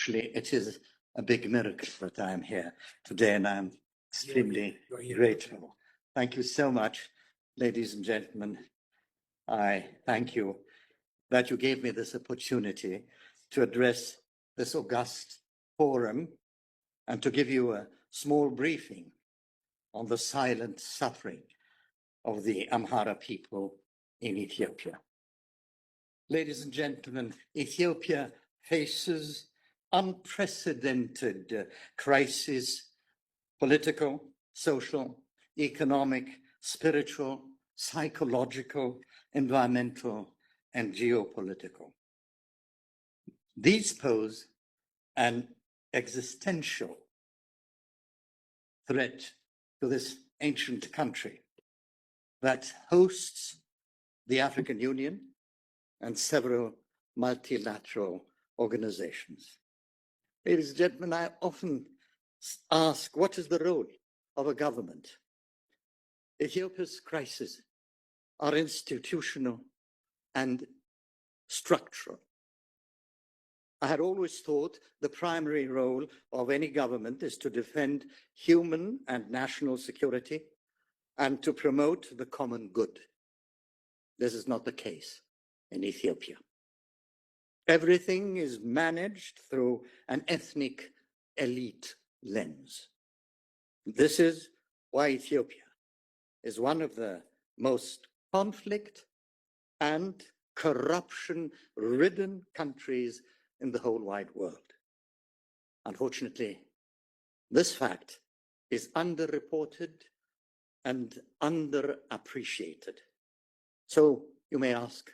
Actually, it is a big miracle that I am here today, and I'm extremely grateful. Thank you so much, ladies and gentlemen. I thank you that you gave me this opportunity to address this august forum and to give you a small briefing on the silent suffering of the Amhara people in Ethiopia. Ladies and gentlemen, Ethiopia faces unprecedented crises, political, social, economic, spiritual, psychological, environmental, and geopolitical. These pose an existential threat to this ancient country that hosts the African Union and several multilateral organizations. Ladies and gentlemen, I often ask, what is the role of a government? Ethiopia's crises are institutional and structural. I had always thought the primary role of any government is to defend human and national security and to promote the common good. This is not the case in Ethiopia. Everything is managed through an ethnic elite lens. This is why Ethiopia is one of the most conflict and corruption-ridden countries in the whole wide world. Unfortunately, this fact is underreported and underappreciated. So you may ask,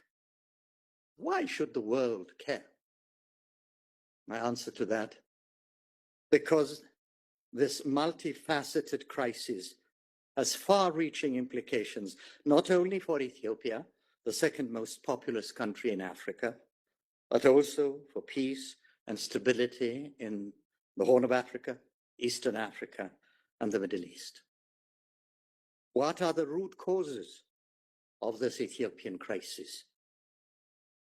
why should the world care? My answer to that, because this multifaceted crisis has far-reaching implications, not only for Ethiopia, the second most populous country in Africa, but also for peace and stability in the Horn of Africa, Eastern Africa, and the Middle East. What are the root causes of this Ethiopian crisis?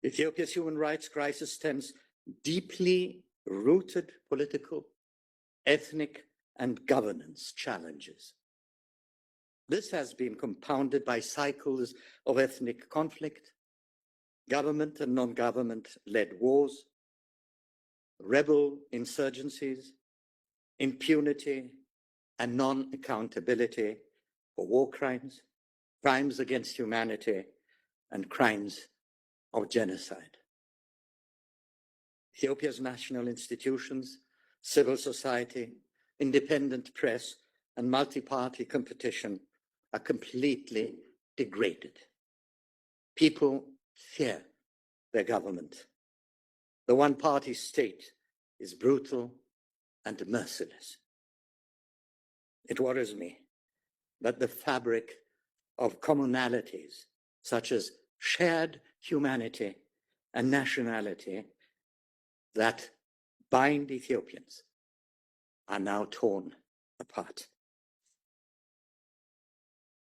Ethiopia's human rights crisis stems deeply rooted political, ethnic, and governance challenges. This has been compounded by cycles of ethnic conflict, government and non-government-led wars, rebel insurgencies, impunity and non-accountability for war crimes, crimes against humanity, and crimes of genocide. Ethiopia's national institutions, civil society, independent press, and multi-party competition are completely degraded. People fear their government. The one-party state is brutal and merciless. It worries me that the fabric of commonalities, such as shared humanity and nationality that bind Ethiopians, are now torn apart.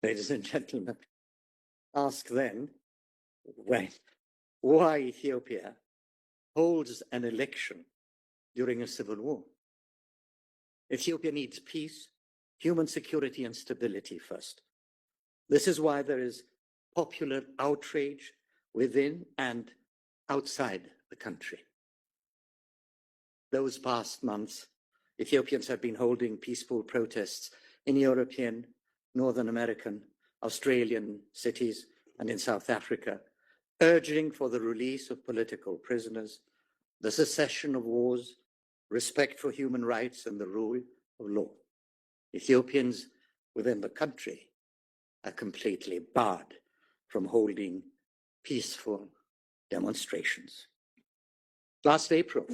Ladies and gentlemen, ask then why Ethiopia holds an election during a civil war. Ethiopia needs peace, human security, and stability first. This is why there is popular outrage within and outside the country. Those past months, Ethiopians have been holding peaceful protests in European, Northern American, Australian cities, and in South Africa, urging for the release of political prisoners, the cessation of wars, respect for human rights, and the rule of law. Ethiopians within the country are completely barred from holding peaceful demonstrations. Last April,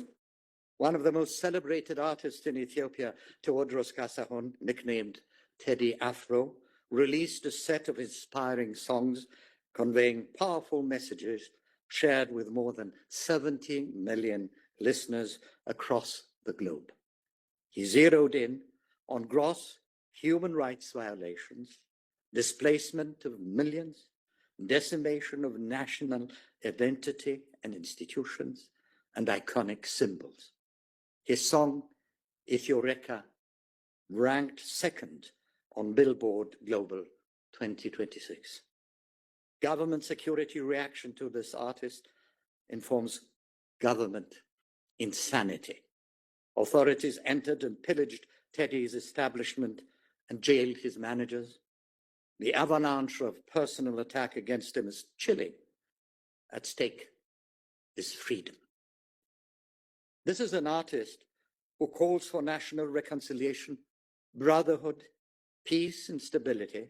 one of the most celebrated artists in Ethiopia, Teodros Kasahon, nicknamed Teddy Afro, released a set of inspiring songs conveying powerful messages shared with more than 70 million listeners across the globe. He zeroed in on gross human rights violations, displacement of millions, decimation of national identity and institutions, and iconic symbols. His song, Ethioreka, ranked second on Billboard Global 2026. Government security reaction to this artist informs government insanity. Authorities entered and pillaged Teddy's establishment and jailed his managers. The avalanche of personal attack against him is chilling. At stake is freedom. This is an artist who calls for national reconciliation, brotherhood, peace, and stability.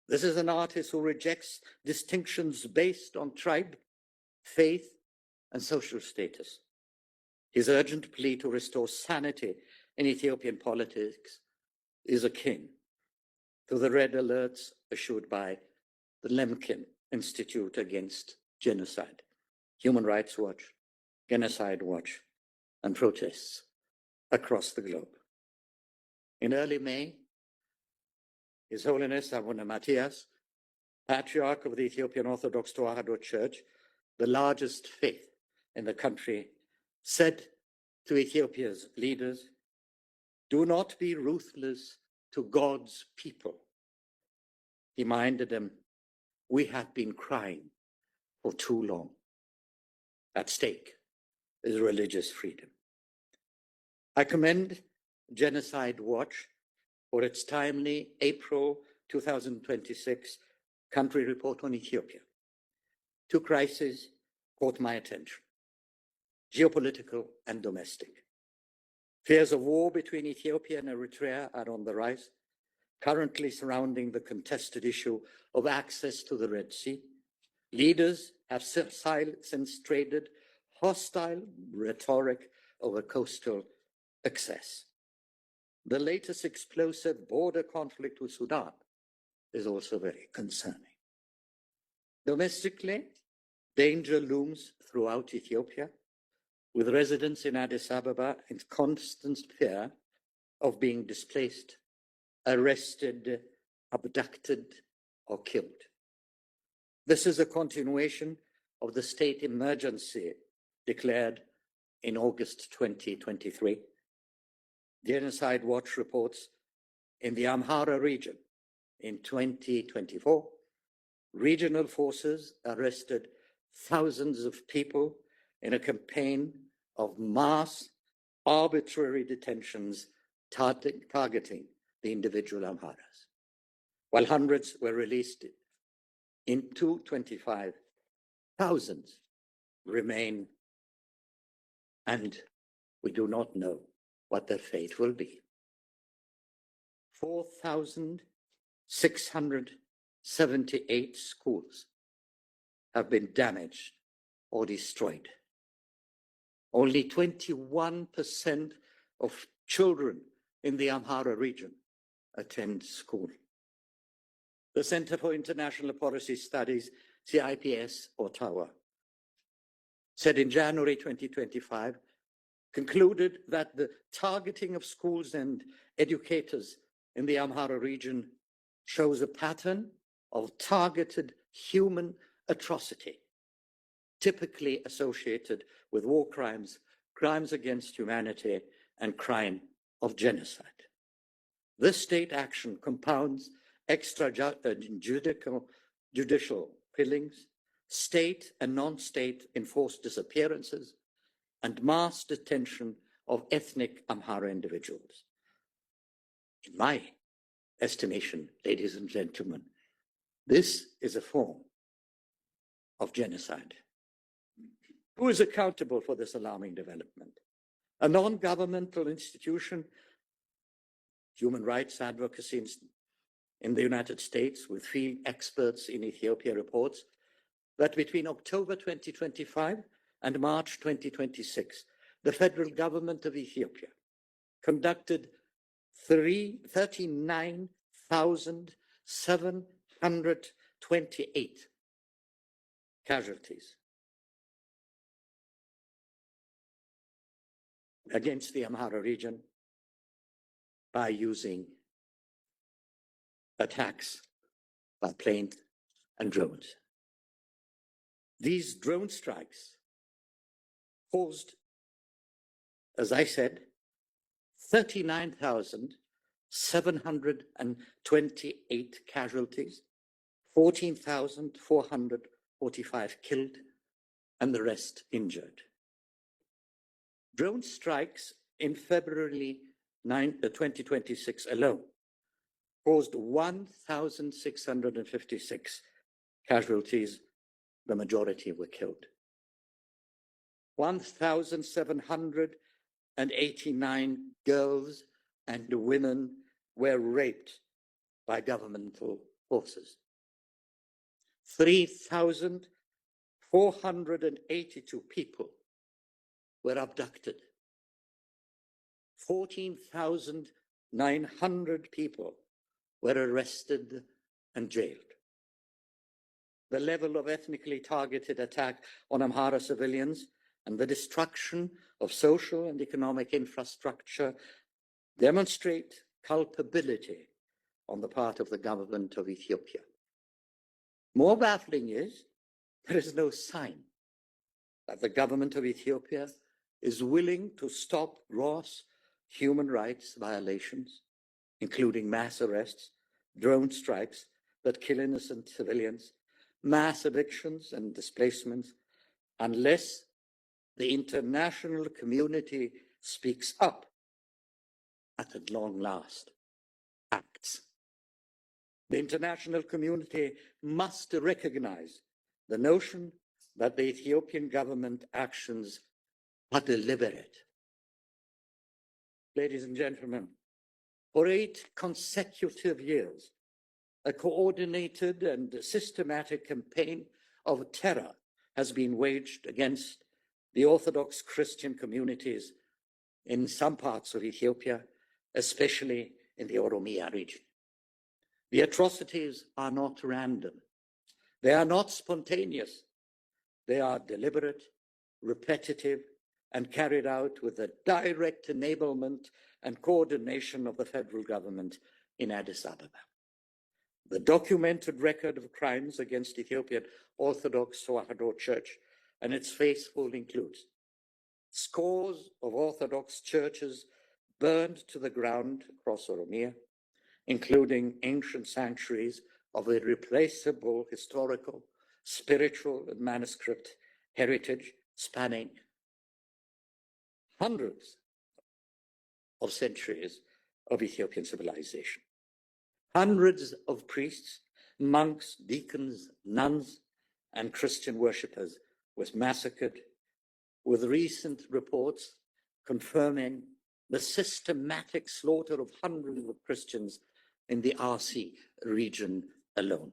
This is an artist who rejects distinctions based on tribe, faith, and social status. His urgent plea to restore sanity in Ethiopian politics is akin to the red alerts issued by the Lemkin Institute Against Genocide, Human Rights Watch, Genocide Watch, and protests across the globe. In early May, His Holiness Abuna Matthias, Patriarch of the Ethiopian Orthodox Tewahedo Church, the largest faith in the country, said to Ethiopia's leaders, "Do not be ruthless to God's people." He reminded them, "We have been crying for too long." At stake is religious freedom. I commend Genocide Watch for its timely April 2026 country report on Ethiopia. Two crises caught my attention: geopolitical and domestic. Fears of war between Ethiopia and Eritrea are on the rise, currently surrounding the contested issue of access to the Red Sea. Leaders have since traded hostile rhetoric over coastal access. The latest explosive border conflict with Sudan is also very concerning. Domestically, danger looms throughout Ethiopia, with residents in Addis Ababa in constant fear of being displaced, arrested, abducted, or killed. This is a continuation of the state emergency declared in August 2023. Genocide Watch reports in the Amhara region in 2024, regional forces arrested thousands of people in a campaign of mass arbitrary detentions targeting the individual Amharas. While hundreds were released in 2025, thousands remain, and we do not know what their fate will be. 4,678 schools have been damaged or destroyed. Only 21% of children in the Amhara region attend school. The Center for International Policy Studies, CIPS Ottawa, said in January 2025, concluded that the targeting of schools and educators in the Amhara region shows a pattern of targeted human atrocity, typically associated with war crimes, crimes against humanity, and crime of genocide. This state action compounds extrajudicial killings, state and non-state enforced disappearances, and mass detention of ethnic Amhara individuals. In my estimation, ladies and gentlemen, this is a form of genocide. Who is accountable for this alarming development? A non-governmental institution, human rights advocacy in the United States, with field experts in Ethiopia, reports that between October 2025 and March 2026, the federal government of Ethiopia conducted 39,728 casualties against the Amhara region by using attacks by planes and drones. These drone strikes caused as I said, 39,728 casualties, 14,445 killed, and the rest injured. Drone strikes in February 2026 alone caused 1,656 casualties. The majority were killed. 1,789 girls and women were raped by governmental forces. 3,482 people were abducted. 14,900 people were arrested and jailed. The level of ethnically targeted attack on Amhara civilians and the destruction of social and economic infrastructure demonstrate culpability on the part of the government of Ethiopia. More baffling is, there is no sign that the government of Ethiopia is willing to stop gross human rights violations, including mass arrests, drone strikes that kill innocent civilians, mass evictions and displacements, unless the international community speaks up and at long last acts. The international community must recognize the notion that the Ethiopian government actions are deliberate. Ladies and gentlemen, for 8 consecutive years, a coordinated and systematic campaign of terror has been waged against the Orthodox Christian communities in some parts of Ethiopia, especially in the Oromia region. The atrocities are not random. They are not spontaneous. They are deliberate, repetitive, and carried out with the direct enablement and coordination of the federal government in Addis Ababa. The documented record of crimes against Ethiopian Orthodox Tewahedo Church and its faithful includes scores of Orthodox churches burned to the ground across Oromia, including ancient sanctuaries of irreplaceable historical, spiritual, and manuscript heritage spanning hundreds of centuries of Ethiopian civilization. Hundreds of priests, monks, deacons, nuns, and Christian worshippers was massacred, with recent reports confirming the systematic slaughter of hundreds of Christians in the RC region alone.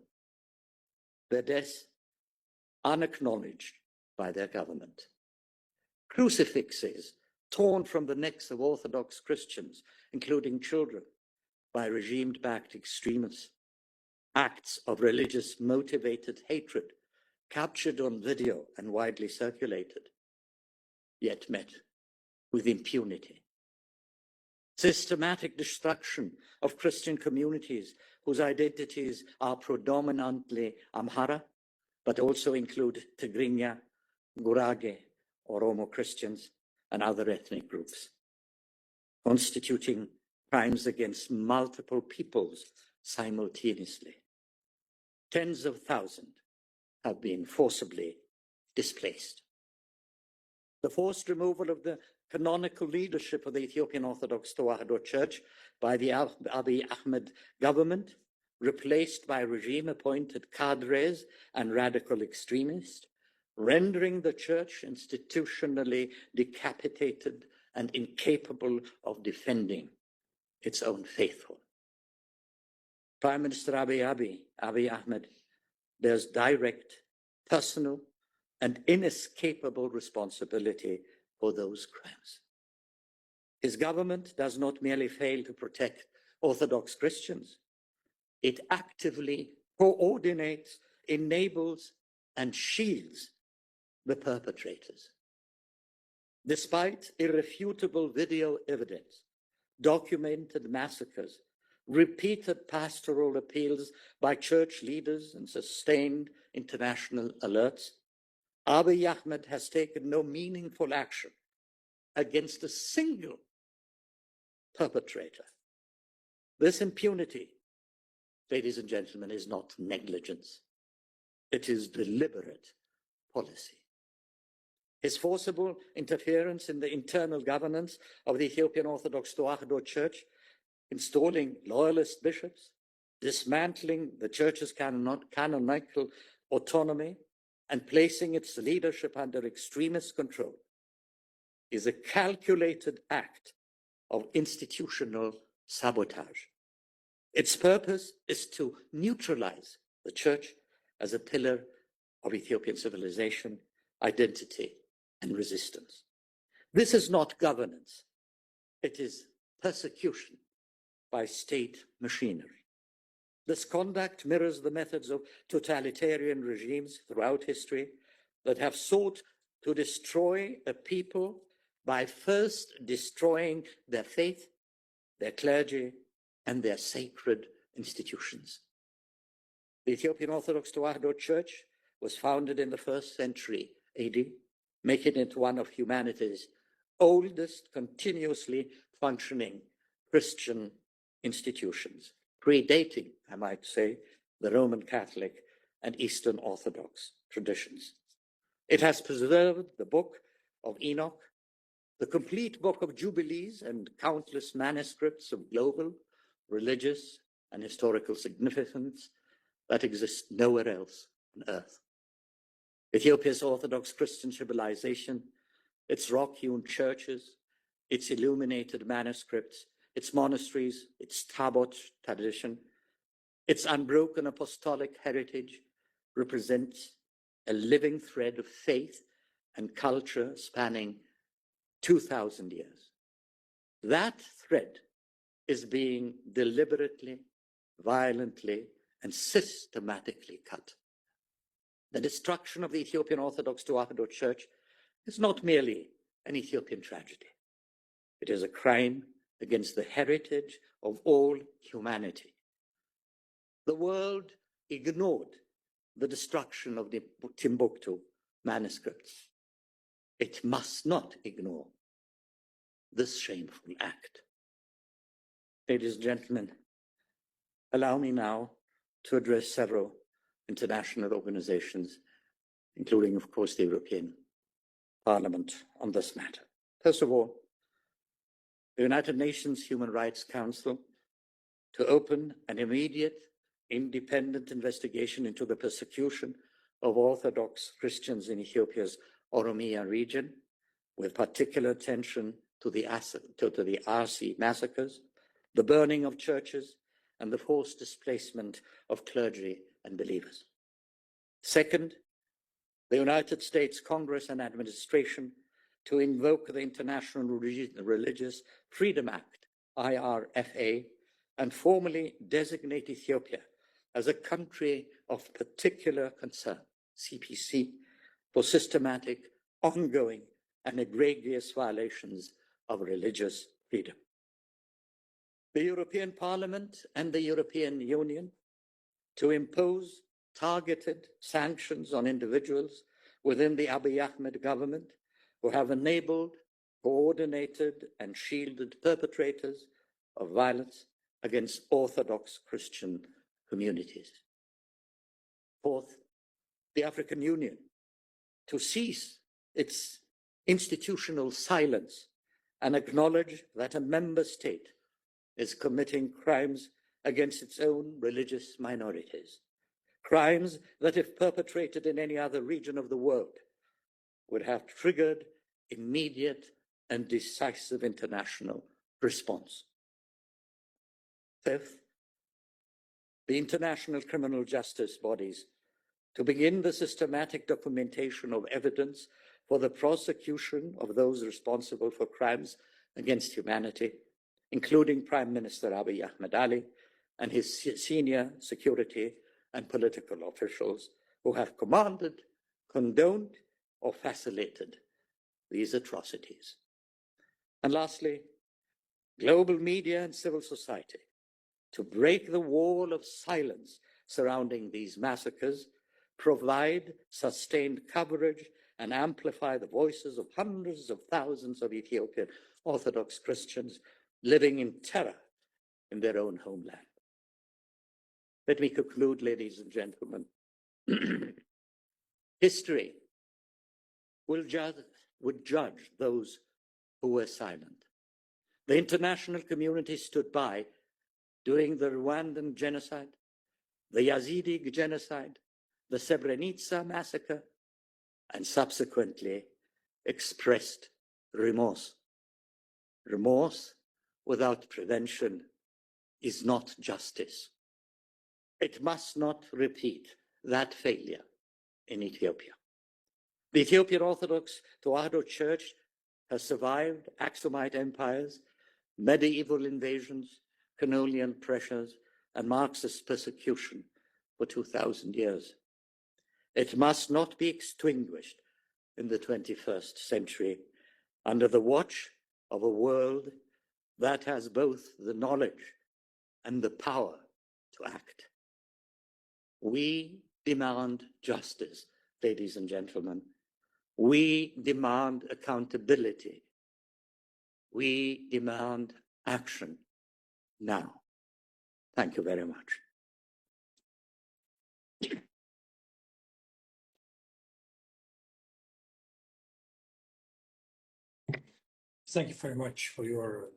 Their deaths unacknowledged by their government. Crucifixes torn from the necks of Orthodox Christians, including children, by regime-backed extremists. Acts of religious-motivated hatred captured on video and widely circulated, yet met with impunity. Systematic destruction of Christian communities whose identities are predominantly Amhara, but also include Tigrinya, Gurage, Oromo Christians, and other ethnic groups, constituting crimes against multiple peoples simultaneously. Tens of thousands have been forcibly displaced. The forced removal of the canonical leadership of the Ethiopian Orthodox Tewahedo Church by the Abiy Ahmed government, replaced by regime-appointed cadres and radical extremists, rendering the church institutionally decapitated and incapable of defending its own faithful. Prime Minister Abiy Ahmed bears direct, personal, and inescapable responsibility for those crimes. His government does not merely fail to protect Orthodox Christians, it actively coordinates, enables, and shields the perpetrators. Despite irrefutable video evidence, documented massacres, repeated pastoral appeals by church leaders, and sustained international alerts, Abiy Ahmed has taken no meaningful action against a single perpetrator. This impunity, ladies and gentlemen, is not negligence. It is deliberate policy. His forcible interference in the internal governance of the Ethiopian Orthodox Tewahedo Church, installing loyalist bishops, dismantling the church's canonical autonomy, and placing its leadership under extremist control, is a calculated act of institutional sabotage. Its purpose is to neutralize the church as a pillar of Ethiopian civilization, identity, and resistance. This is not governance. It is persecution by state machinery. This conduct mirrors the methods of totalitarian regimes throughout history that have sought to destroy a people by first destroying their faith, their clergy, and their sacred institutions. The Ethiopian Orthodox Tewahedo Church was founded in the 1st century AD, making it one of humanity's oldest continuously functioning Christian institutions, predating, I might say, the Roman Catholic and Eastern Orthodox traditions. It has preserved the Book of Enoch, the complete Book of Jubilees, and countless manuscripts of global, religious, and historical significance that exist nowhere else on earth. Ethiopia's Orthodox Christian civilization, its rock-hewn churches, its illuminated manuscripts, its monasteries, its Tabot tradition, its unbroken apostolic heritage represents a living thread of faith and culture spanning 2,000 years. That thread is being deliberately, violently, and systematically cut. The destruction of the Ethiopian Orthodox Tewahedo Church is not merely an Ethiopian tragedy. It is a crime against the heritage of all humanity. The world ignored the destruction of the Timbuktu manuscripts. It must not ignore this shameful act. Ladies and gentlemen, allow me now to address several international organizations, including, of course, the European Parliament on this matter. First of all, the United Nations Human Rights Council to open an immediate, independent investigation into the persecution of Orthodox Christians in Ethiopia's Oromia region, with particular attention to the Arsi massacres, the burning of churches, and the forced displacement of clergy and believers. Second, the United States Congress and administration to invoke the International Religious Freedom Act, IRFA, and formally designate Ethiopia as a country of particular concern, CPC, for systematic, ongoing, and egregious violations of religious freedom. The European Parliament and the European Union to impose targeted sanctions on individuals within the Abiy Ahmed government who have enabled, coordinated, and shielded perpetrators of violence against Orthodox Christian communities. Fourth, the African Union to cease its institutional silence and acknowledge that a member state is committing crimes against its own religious minorities, crimes that, if perpetrated in any other region of the world, would have triggered immediate and decisive international response. Fifth, the international criminal justice bodies to begin the systematic documentation of evidence for the prosecution of those responsible for crimes against humanity, including Prime Minister Abiy Ahmed Ali and his senior security and political officials who have commanded, condoned, or facilitated these atrocities. And lastly, global media and civil society to break the wall of silence surrounding these massacres, provide sustained coverage and amplify the voices of hundreds of thousands of Ethiopian Orthodox Christians living in terror in their own homeland. Let me conclude, ladies and gentlemen. History would judge those who were silent. The international community stood by during the Rwandan genocide, the Yazidi genocide, the Srebrenica massacre, and subsequently expressed remorse. Remorse without prevention is not justice. It must not repeat that failure in Ethiopia. The Ethiopian Orthodox Tewahedo Church has survived Aksumite empires, medieval invasions, colonial pressures, and Marxist persecution for 2,000 years. It must not be extinguished in the 21st century under the watch of a world that has both the knowledge and the power to act. We demand justice, ladies and gentlemen. We demand accountability. We demand action now. Thank you very much. Thank you very much for your